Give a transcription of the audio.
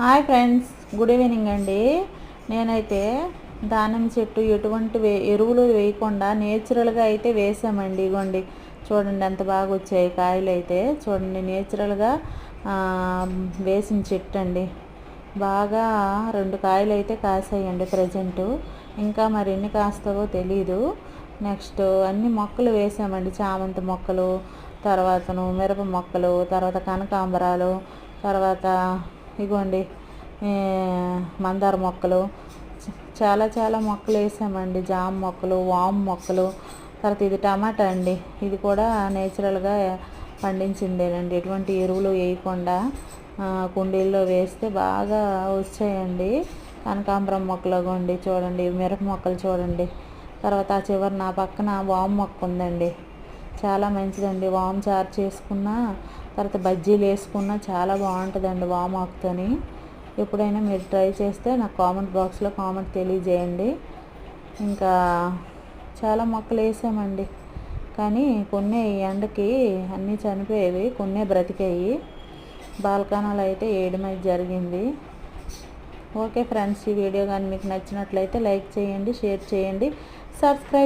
Hi friends, good evening అండి. నేనైతే దానిమ్మ చెట్టు ఎటువంటి ఎరువులు వేయకుండా నేచురల్గా అయితే వేసామండి. ఇగోండి చూడండి ఎంత బాగా వచ్చాయి కాయలు అయితే. చూడండి నేచురల్గా వేసిన చెట్టు అండి. బాగా 2 కాయలు అయితే కాసాయండి ప్రజెంటు. ఇంకా మరి ఎన్ని కాస్తావో తెలీదు. నెక్స్ట్ అన్ని మొక్కలు వేసామండి. చామంతి మొక్కలు, తర్వాతను మిరప మొక్కలు, తర్వాత కనకాంబరాలు, తర్వాత ఇగోండి మందార మొక్కలు, చాలా చాలా మొక్కలు వేసామండి. జామ మొక్కలు, వాము మొక్కలు. తర్వాత ఇది టమాటా అండి. ఇది కూడా నేచురల్గా పండించిందేనండి, ఎటువంటి ఎరువులు వేయకుండా కుండీల్లో వేస్తే బాగా వచ్చాయండి. కనకాంబరం మొక్కలు కొండి చూడండి, మిరప మొక్కలు చూడండి. తర్వాత ఆ చివరి నా పక్కన వాము మొక్క ఉందండి. చాలా మంచిదండి. వాము చారు చేసుకున్న, తర్వాత బజ్జీలు వేసుకున్న చాలా బాగుంటుందండి వాము ఆకుతోని. ఎప్పుడైనా మీరు ట్రై చేస్తే నాకు కామెంట్ బాక్స్లో కామెంట్ తెలియజేయండి. ఇంకా చాలా మొక్కలు వేసామండి, కానీ కొన్ని ఎండకి అన్నీ చనిపోయేవి, కొన్ని బ్రతికాయి. బాల్కనాలు అయితే వేయడం జరిగింది. ఓకే ఫ్రెండ్స్, ఈ వీడియో కానీ మీకు నచ్చినట్లయితే లైక్ చేయండి, షేర్ చేయండి, సబ్స్క్రైబ్